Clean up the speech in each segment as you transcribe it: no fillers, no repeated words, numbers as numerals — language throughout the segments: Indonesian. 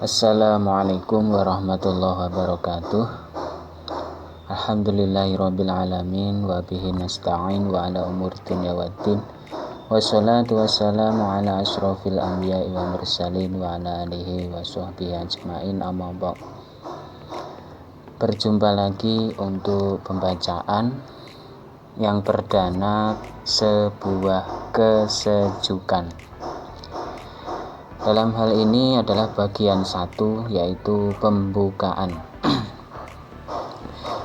Assalamualaikum warahmatullahi wabarakatuh. Alhamdulillahirabbil alamin wa bihi nasta'in wa ala umuri dunya waddin. Wassalatu wassalamu ala asyrofil anbiya'i wa mursalin wa ala alihi wa sahbihi ajma'in, amma ba'd. Berjumpa lagi untuk pembacaan yang perdana, sebuah kesejukan. Dalam hal ini adalah bagian 1, yaitu pembukaan.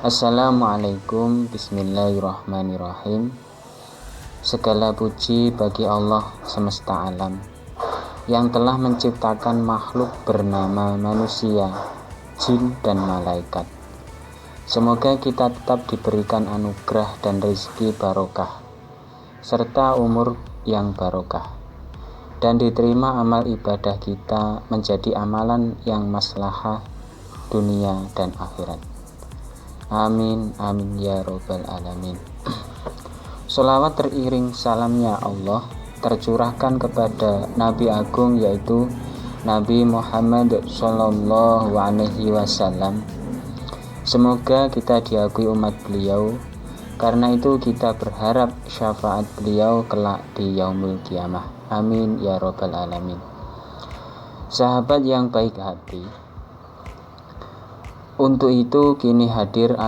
Assalamualaikum, bismillahirrahmanirrahim. Segala puji bagi Allah semesta alam yang telah menciptakan makhluk bernama manusia, jin dan malaikat. Semoga kita tetap diberikan anugerah dan rezeki barokah serta umur yang barokah, dan diterima amal ibadah kita menjadi amalan yang maslahah dunia dan akhirat. Amin, amin ya robbal alamin. Sholawat teriring salamnya Allah tercurahkan kepada Nabi Agung, yaitu Nabi Muhammad Sallallahu Alaihi Wasallam. Semoga kita diakui umat beliau. Karena itu kita berharap syafaat beliau kelak di yaumul kiamah. Amin ya robbal alamin. Sahabat yang baik hati, untuk itu kini hadir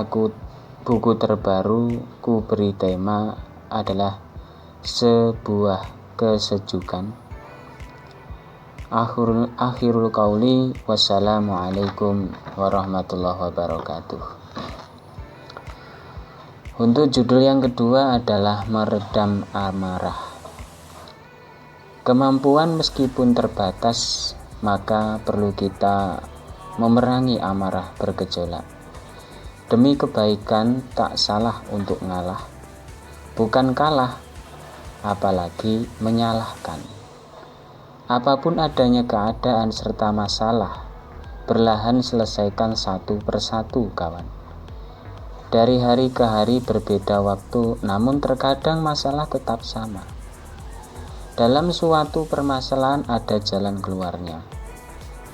buku terbaru ku beri tema adalah sebuah kesejukan. Akhirul qauli, wassalamualaikum warahmatullahi wabarakatuh. Untuk judul yang kedua adalah meredam amarah. Kemampuan meskipun terbatas, maka perlu kita memerangi amarah bergejolak. Demi kebaikan tak salah untuk ngalah, bukan kalah, apalagi menyalahkan. Apapun adanya keadaan serta masalah, perlahan selesaikan satu persatu kawan. Dari hari ke hari berbeda waktu, namun terkadang masalah tetap sama. Dalam suatu permasalahan ada jalan keluarnya.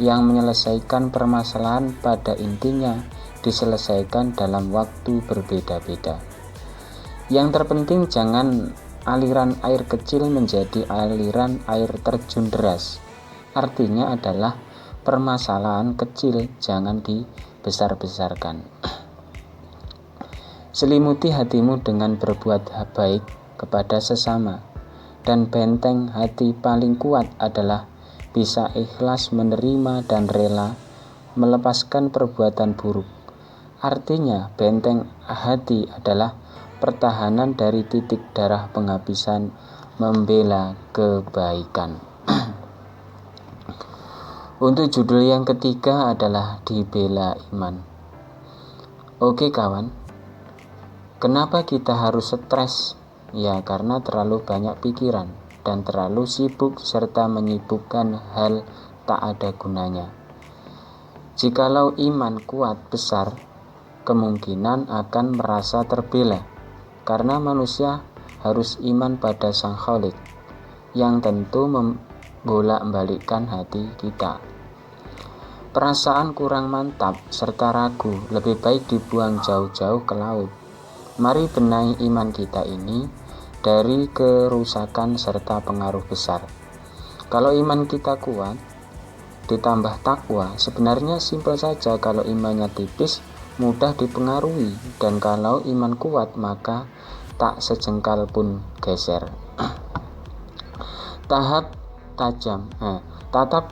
Yang menyelesaikan permasalahan pada intinya diselesaikan dalam waktu berbeda-beda. Yang terpenting jangan aliran air kecil menjadi aliran air terjun deras. Artinya adalah permasalahan kecil jangan dibesar-besarkan. Selimuti hatimu dengan berbuat baik kepada sesama, dan benteng hati paling kuat adalah bisa ikhlas menerima dan rela melepaskan perbuatan buruk. Artinya benteng hati adalah pertahanan dari titik darah penghabisan membela kebaikan. Untuk judul yang ketiga adalah dibela iman. Oke kawan, kenapa kita harus stres? Ya, karena terlalu banyak pikiran dan terlalu sibuk serta menyibukkan hal tak ada gunanya. Jikalau iman kuat besar, kemungkinan akan merasa terbela, karena manusia harus iman pada Sang Khalik yang tentu membolak-balikkan hati kita. Perasaan kurang mantap serta ragu lebih baik dibuang jauh-jauh ke laut. Mari benahi iman kita ini dari kerusakan serta pengaruh besar. Kalau iman kita kuat ditambah takwa, sebenarnya simpel saja. Kalau imannya tipis, mudah dipengaruhi, dan kalau iman kuat, maka tak sejengkal pun geser. Tatap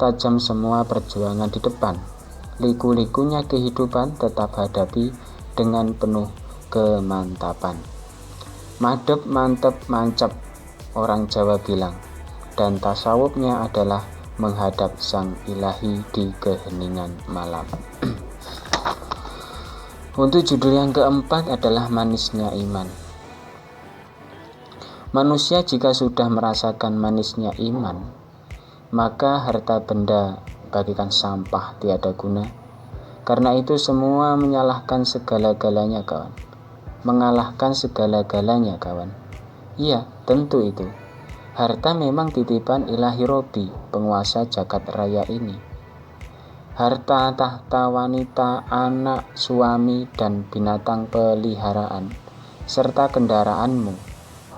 tajam semua perjuangan di depan. Liku-likunya kehidupan tetap hadapi dengan penuh kemantapan. Madep, mantep, mancep, orang Jawa bilang. Dan tasawufnya adalah menghadap Sang Ilahi di keheningan malam. Untuk judul yang keempat adalah manisnya iman. Manusia jika sudah merasakan manisnya iman, maka harta benda bagikan sampah tiada guna. Karena itu semua menyalahkan segala-galanya kawan. Mengalahkan segala-galanya kawan. Iya, tentu itu. Harta memang titipan ilahi Robi, penguasa jagat raya ini. harta, tahta, wanita, anak, suami, dan binatang peliharaan, serta kendaraanmu,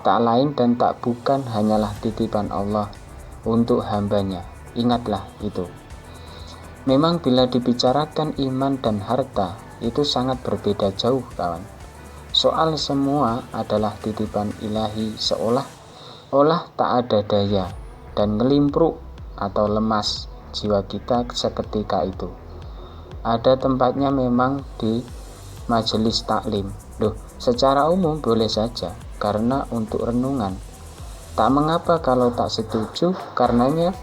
tak lain dan tak bukan hanyalah titipan Allah untuk hambanya. Ingatlah itu. Memang bila dibicarakan iman dan harta, itu sangat berbeda jauh, kawan. Soal semua adalah titipan ilahi, seolah-olah tak ada daya dan ngelimpruk atau lemas jiwa kita seketika itu. Ada tempatnya memang di majelis taklim. Secara umum boleh saja, karena untuk renungan. Tak mengapa kalau tak setuju, karenanya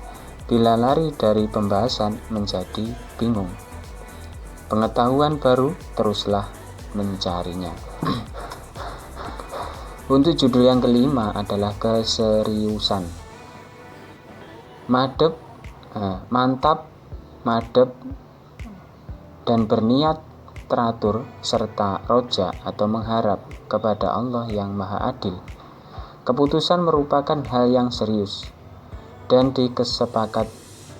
bila lari dari pembahasan menjadi bingung. Pengetahuan baru, teruslah mencarinya. Untuk judul yang kelima adalah keseriusan. Mantap, madep, dan berniat teratur serta roja atau mengharap kepada Allah yang Maha Adil. Keputusan merupakan hal yang serius, dan di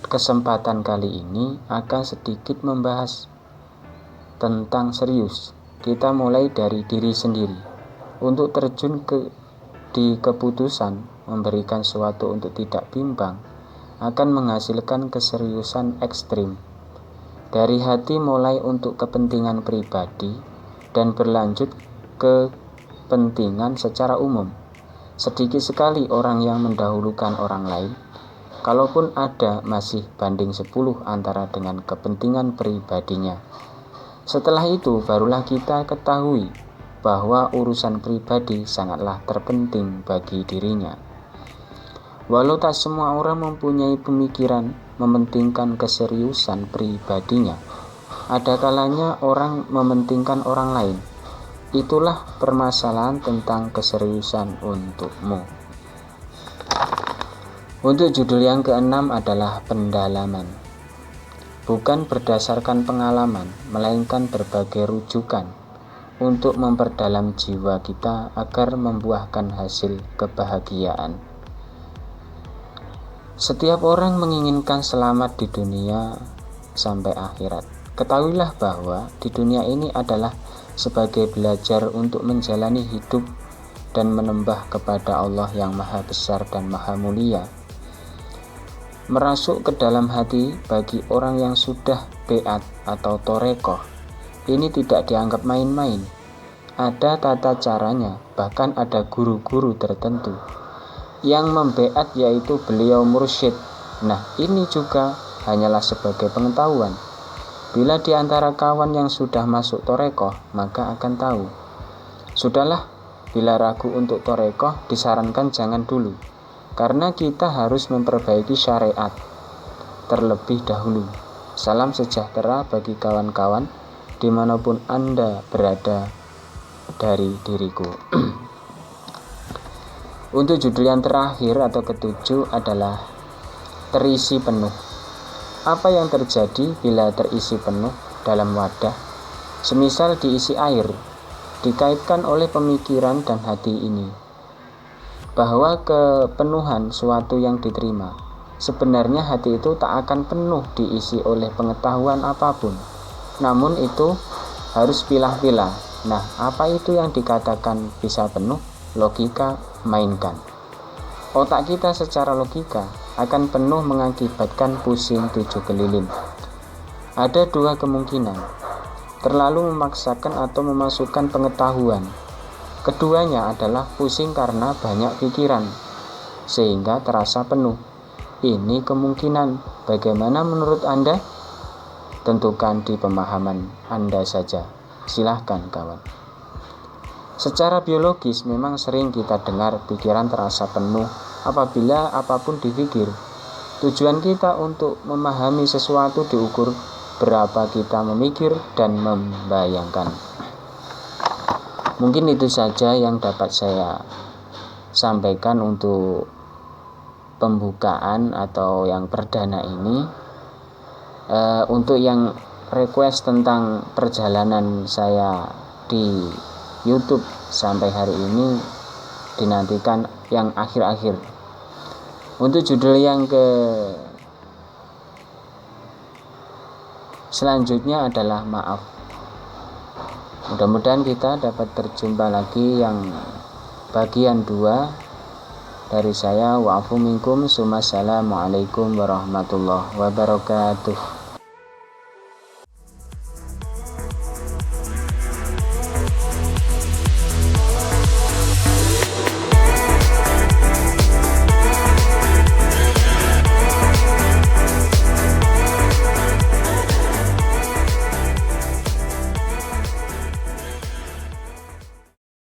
kesempatan kali ini akan sedikit membahas tentang serius. Kita mulai dari diri sendiri. Untuk terjun di keputusan memberikan sesuatu untuk tidak bimbang akan menghasilkan keseriusan ekstrim. Dari hati mulai untuk kepentingan pribadi dan berlanjut ke kepentingan secara umum. Sedikit sekali orang yang mendahulukan orang lain. Kalaupun ada, masih banding 10 antara dengan kepentingan pribadinya. Setelah itu barulah kita ketahui bahwa urusan pribadi sangatlah terpenting bagi dirinya. Walau tak semua orang mempunyai pemikiran mementingkan keseriusan pribadinya, ada kalanya orang mementingkan orang lain. Itulah permasalahan tentang keseriusan untukmu. Untuk judul yang keenam adalah pendalaman. Bukan berdasarkan pengalaman, melainkan berbagai rujukan untuk memperdalam jiwa kita agar membuahkan hasil kebahagiaan. Setiap orang menginginkan selamat di dunia sampai akhirat. Ketahuilah bahwa di dunia ini adalah sebagai belajar untuk menjalani hidup dan menembah kepada Allah yang Maha Besar dan Maha Mulia. Merasuk ke dalam hati bagi orang yang sudah beat atau torekoh, ini tidak dianggap main-main. Ada tata caranya, bahkan ada guru-guru tertentu yang membeat, yaitu beliau mursyid. Nah, ini juga hanyalah sebagai pengetahuan. Bila di antara kawan yang sudah masuk torekoh, maka akan tahu. Sudahlah, bila ragu untuk torekoh, disarankan jangan dulu, karena kita harus memperbaiki syariat terlebih dahulu. Salam sejahtera bagi kawan-kawan dimanapun Anda berada dari diriku. Untuk judul yang terakhir atau ketujuh adalah terisi penuh. Apa yang terjadi bila terisi penuh dalam wadah, semisal diisi air, dikaitkan oleh pemikiran dan hati ini, bahwa kepenuhan suatu yang diterima. Sebenarnya hati itu tak akan penuh diisi oleh pengetahuan apapun, namun itu harus pilah-pilah. Nah, apa itu yang dikatakan bisa penuh? Logika mainkan. Otak kita secara logika akan penuh mengakibatkan pusing 7 keliling. Ada dua kemungkinan: terlalu memaksakan atau memasukkan pengetahuan. Keduanya adalah pusing karena banyak pikiran sehingga terasa penuh. Ini kemungkinan. Bagaimana menurut Anda? Tentukan di pemahaman Anda saja. Silahkan kawan. Secara biologis memang sering kita dengar pikiran terasa penuh apabila apapun dipikir. Tujuan kita untuk memahami sesuatu diukur berapa kita memikir dan membayangkan. Mungkin itu saja yang dapat saya sampaikan untuk pembukaan atau yang perdana ini. Untuk yang request tentang perjalanan saya di YouTube sampai hari ini, dinantikan yang akhir-akhir. Untuk judul yang selanjutnya adalah maaf. Mudah-mudahan kita dapat berjumpa lagi yang bagian 2 dari saya. Wa'afu minkum. Assalamualaikum warahmatullahi wabarakatuh.